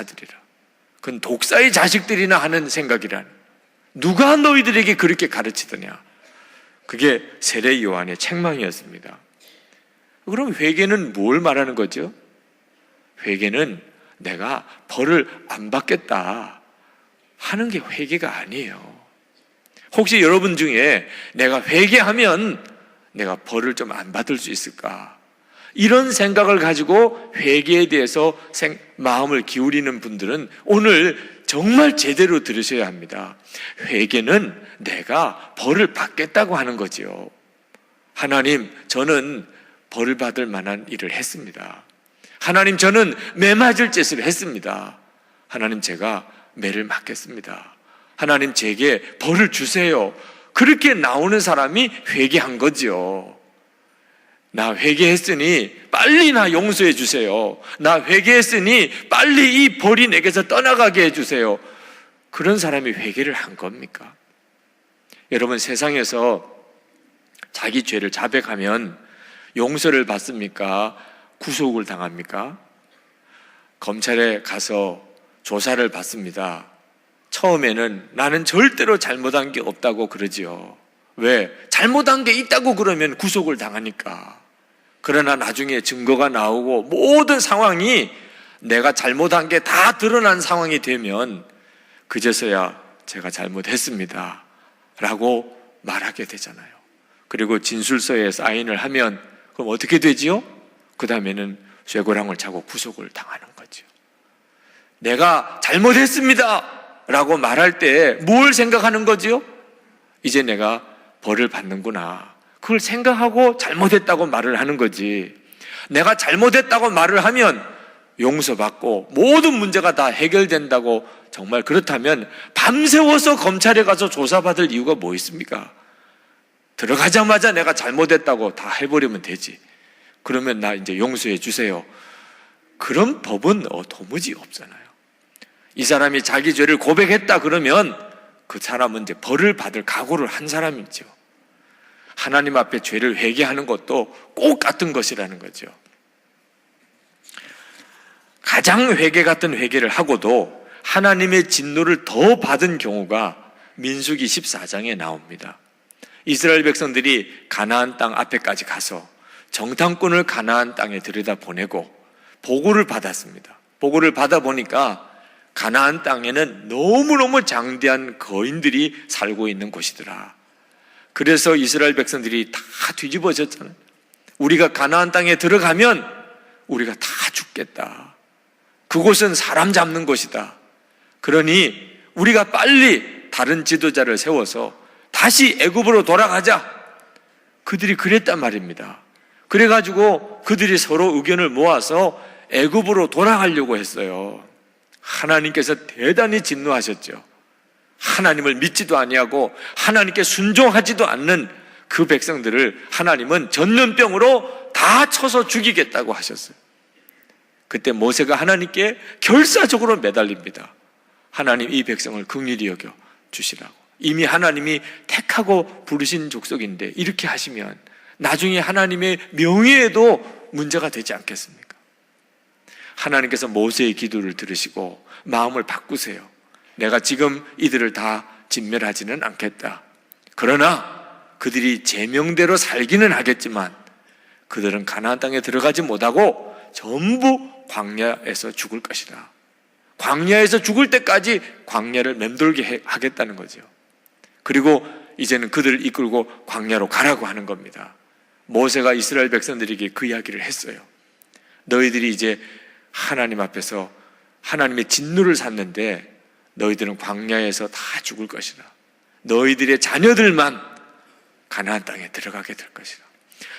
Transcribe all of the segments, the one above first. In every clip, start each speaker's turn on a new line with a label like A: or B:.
A: 자들이라. 그건 독사의 자식들이나 하는 생각이란. 누가 너희들에게 그렇게 가르치더냐. 그게 세례 요한의 책망이었습니다. 그럼 회개는 뭘 말하는 거죠? 회개는 내가 벌을 안 받겠다 하는 게 회개가 아니에요. 혹시 여러분 중에 내가 회개하면 내가 벌을 좀 안 받을 수 있을까? 이런 생각을 가지고 회개에 대해서 마음을 기울이는 분들은 오늘 정말 제대로 들으셔야 합니다. 회개는 내가 벌을 받겠다고 하는 거지요. 하나님, 저는 벌을 받을 만한 일을 했습니다. 하나님, 저는 매 맞을 짓을 했습니다. 하나님, 제가 매를 맞겠습니다. 하나님, 제게 벌을 주세요. 그렇게 나오는 사람이 회개한 거지요. 나 회개했으니 빨리 나 용서해 주세요. 나 회개했으니 빨리 이 벌이 내게서 떠나가게 해주세요. 그런 사람이 회개를 한 겁니까? 여러분, 세상에서 자기 죄를 자백하면 용서를 받습니까? 구속을 당합니까? 검찰에 가서 조사를 받습니다. 처음에는 나는 절대로 잘못한 게 없다고 그러지요. 왜? 잘못한 게 있다고 그러면 구속을 당하니까. 그러나 나중에 증거가 나오고 모든 상황이 내가 잘못한 게 다 드러난 상황이 되면 그제서야 제가 잘못했습니다 라고 말하게 되잖아요. 그리고 진술서에 사인을 하면 그럼 어떻게 되지요? 그 다음에는 쇠고랑을 차고 구속을 당하는 거죠. 내가 잘못했습니다 라고 말할 때 뭘 생각하는 거지요? 이제 내가 벌을 받는구나. 그걸 생각하고 잘못했다고 말을 하는 거지. 내가 잘못했다고 말을 하면 용서받고 모든 문제가 다 해결된다고 정말 그렇다면 밤새워서 검찰에 가서 조사받을 이유가 뭐 있습니까? 들어가자마자 내가 잘못했다고 다 해버리면 되지. 그러면 나 이제 용서해 주세요. 그런 법은 도무지 없잖아요. 이 사람이 자기 죄를 고백했다 그러면 그 사람은 이제 벌을 받을 각오를 한 사람이죠. 하나님 앞에 죄를 회개하는 것도 꼭 같은 것이라는 거죠. 가장 회개 같은 회개를 하고도 하나님의 진노를 더 받은 경우가 민수기 14장에 나옵니다. 이스라엘 백성들이 가나안 땅 앞에까지 가서 정탐꾼을 가나안 땅에 들여다보내고 보고를 받았습니다. 보고를 받아보니까 가나안 땅에는 너무너무 장대한 거인들이 살고 있는 곳이더라. 그래서 이스라엘 백성들이 다 뒤집어졌잖아요. 우리가 가나안 땅에 들어가면 우리가 다 죽겠다. 그곳은 사람 잡는 곳이다. 그러니 우리가 빨리 다른 지도자를 세워서 다시 애굽으로 돌아가자. 그들이 그랬단 말입니다. 그래가지고 그들이 서로 의견을 모아서 애굽으로 돌아가려고 했어요. 하나님께서 대단히 진노하셨죠. 하나님을 믿지도 아니하고 하나님께 순종하지도 않는 그 백성들을 하나님은 전염병으로 다 쳐서 죽이겠다고 하셨어요. 그때 모세가 하나님께 결사적으로 매달립니다. 하나님, 이 백성을 긍휼히 여겨 주시라고. 이미 하나님이 택하고 부르신 족속인데 이렇게 하시면 나중에 하나님의 명예에도 문제가 되지 않겠습니까? 하나님께서 모세의 기도를 들으시고 마음을 바꾸세요. 내가 지금 이들을 다 진멸하지는 않겠다. 그러나 그들이 제명대로 살기는 하겠지만 그들은 가나안 땅에 들어가지 못하고 전부 광야에서 죽을 것이다. 광야에서 죽을 때까지 광야를 맴돌게 하겠다는 거죠. 그리고 이제는 그들을 이끌고 광야로 가라고 하는 겁니다. 모세가 이스라엘 백성들에게 그 이야기를 했어요. 너희들이 이제 하나님 앞에서 하나님의 진노를 샀는데 너희들은 광야에서 다 죽을 것이다. 너희들의 자녀들만 가나안 땅에 들어가게 될 것이다.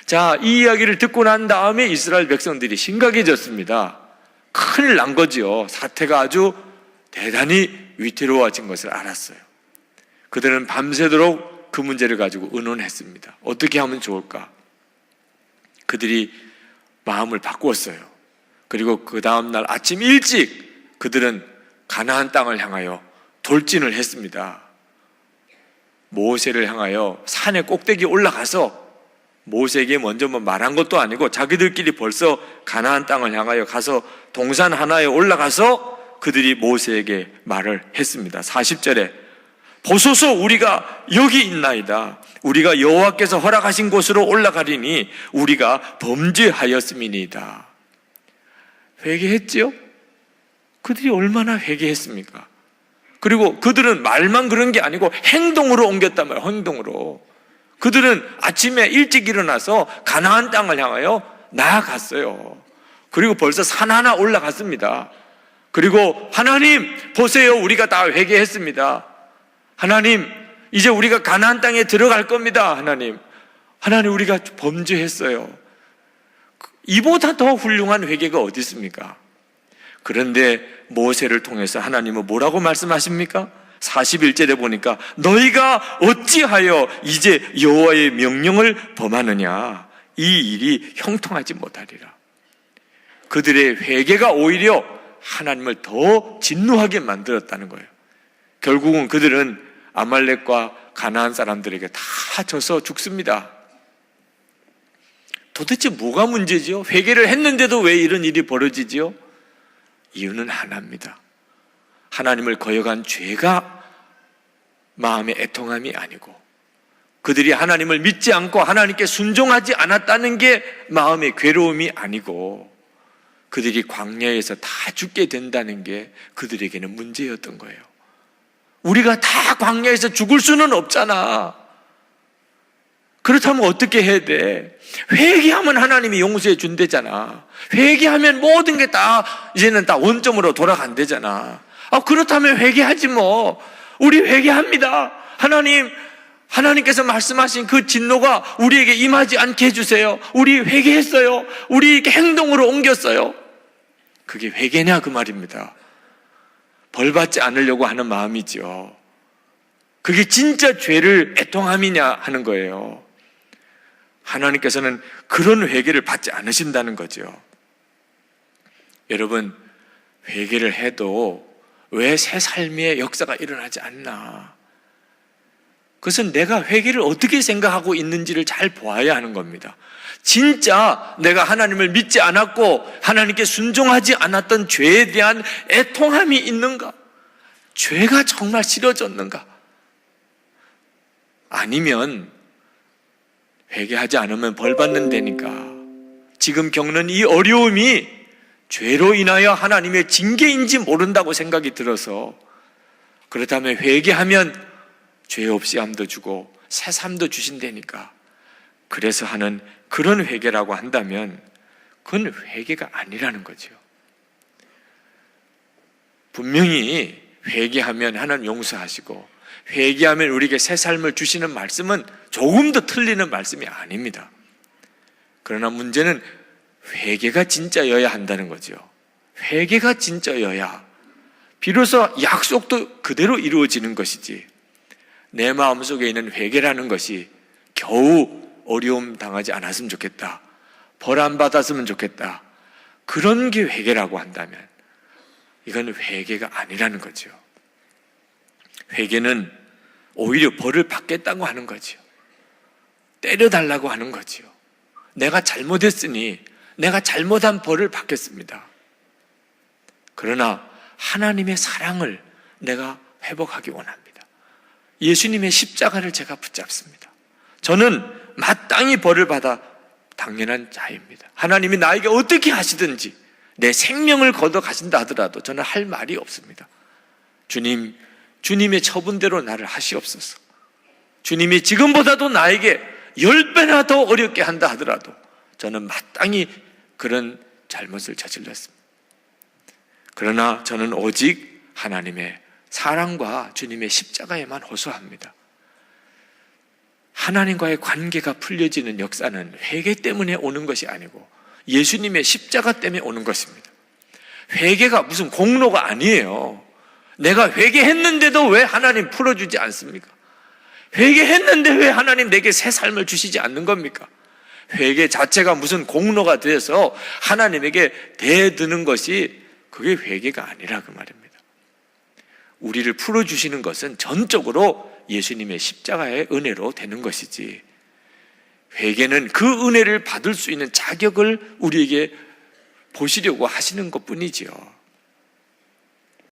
A: 자, 이 이야기를 듣고 난 다음에 이스라엘 백성들이 심각해졌습니다. 큰일 난 거지요. 사태가 아주 대단히 위태로워진 것을 알았어요. 그들은 밤새도록 그 문제를 가지고 의논했습니다. 어떻게 하면 좋을까? 그들이 마음을 바꾸었어요. 그리고 그 다음날 아침 일찍 그들은 가나안 땅을 향하여 돌진을 했습니다. 모세를 향하여 산의 꼭대기에 올라가서 모세에게 먼저 말한 것도 아니고 자기들끼리 벌써 가나안 땅을 향하여 가서 동산 하나에 올라가서 그들이 모세에게 말을 했습니다. 40절에 보소서 우리가 여기 있나이다. 우리가 여호와께서 허락하신 곳으로 올라가리니 우리가 범죄하였음이니이다. 회개했지요? 그들이 얼마나 회개했습니까? 그리고 그들은 말만 그런 게 아니고 행동으로 옮겼단 말이에요. 행동으로. 그들은 아침에 일찍 일어나서 가나안 땅을 향하여 나아갔어요. 그리고 벌써 산 하나 올라갔습니다. 그리고 하나님 보세요, 우리가 다 회개했습니다. 하나님 이제 우리가 가나안 땅에 들어갈 겁니다. 하나님 우리가 범죄했어요. 이보다 더 훌륭한 회개가 어디 있습니까? 그런데 모세를 통해서 하나님은 뭐라고 말씀하십니까? 41절에 보니까 너희가 어찌하여 이제 여호와의 명령을 범하느냐, 이 일이 형통하지 못하리라. 그들의 회개가 오히려 하나님을 더 진노하게 만들었다는 거예요. 결국은 그들은 아말렉과 가나안 사람들에게 다 져서 죽습니다. 도대체 뭐가 문제지요? 회개를 했는데도 왜 이런 일이 벌어지지요? 이유는 하나입니다. 하나님을 거역한 죄가 마음의 애통함이 아니고, 그들이 하나님을 믿지 않고 하나님께 순종하지 않았다는 게 마음의 괴로움이 아니고, 그들이 광야에서 다 죽게 된다는 게 그들에게는 문제였던 거예요. 우리가 다 광야에서 죽을 수는 없잖아. 그렇다면 어떻게 해야 돼? 회개하면 하나님이 용서해 준대잖아. 회개하면 모든 게 다 이제는 다 원점으로 돌아간대잖아. 그렇다면 회개하지 뭐. 우리 회개합니다. 하나님께서 말씀하신 그 진노가 우리에게 임하지 않게 해주세요. 우리 회개했어요. 우리 이렇게 행동으로 옮겼어요. 그게 회개냐 그 말입니다. 벌 받지 않으려고 하는 마음이죠. 그게 진짜 죄를 애통함이냐 하는 거예요. 하나님께서는 그런 회개를 받지 않으신다는 거죠. 여러분, 회개를 해도 왜 새 삶의 역사가 일어나지 않나? 그것은 내가 회개를 어떻게 생각하고 있는지를 잘 보아야 하는 겁니다. 진짜 내가 하나님을 믿지 않았고 하나님께 순종하지 않았던 죄에 대한 애통함이 있는가? 죄가 정말 싫어졌는가? 아니면 회개하지 않으면 벌 받는다니까 지금 겪는 이 어려움이 죄로 인하여 하나님의 징계인지 모른다고 생각이 들어서, 그렇다면 회개하면 죄 없이 함도 주고 새 삶도 주신다니까, 그래서 하는 그런 회개라고 한다면 그건 회개가 아니라는 거죠. 분명히 회개하면 하나님 용서하시고 회개하면 우리에게 새 삶을 주시는 말씀은 조금도 틀리는 말씀이 아닙니다. 그러나 문제는 회개가 진짜여야 한다는 거죠. 회개가 진짜여야 비로소 약속도 그대로 이루어지는 것이지, 내 마음속에 있는 회개라는 것이 겨우 어려움 당하지 않았으면 좋겠다, 벌 안 받았으면 좋겠다, 그런 게 회개라고 한다면 이건 회개가 아니라는 거죠. 회개는 오히려 벌을 받겠다고 하는 거죠. 때려달라고 하는 거죠. 내가 잘못했으니 내가 잘못한 벌을 받겠습니다. 그러나 하나님의 사랑을 내가 회복하기 원합니다. 예수님의 십자가를 제가 붙잡습니다. 저는 마땅히 벌을 받아 당연한 자입니다. 하나님이 나에게 어떻게 하시든지 내 생명을 걷어 가신다 하더라도 저는 할 말이 없습니다. 주님의 처분대로 나를 하시옵소서. 주님이 지금보다도 나에게 10배나 더 어렵게 한다 하더라도 저는 마땅히 그런 잘못을 저질렀습니다. 그러나 저는 오직 하나님의 사랑과 주님의 십자가에만 호소합니다. 하나님과의 관계가 풀려지는 역사는 회개 때문에 오는 것이 아니고 예수님의 십자가 때문에 오는 것입니다. 회개가 무슨 공로가 아니에요. 내가 회개했는데도 왜 하나님 풀어주지 않습니까? 회개했는데 왜 하나님 내게 새 삶을 주시지 않는 겁니까? 회개 자체가 무슨 공로가 돼서 하나님에게 대드는 것이 그게 회개가 아니라 그 말입니다. 우리를 풀어주시는 것은 전적으로 예수님의 십자가의 은혜로 되는 것이지, 회개는 그 은혜를 받을 수 있는 자격을 우리에게 보시려고 하시는 것뿐이지요.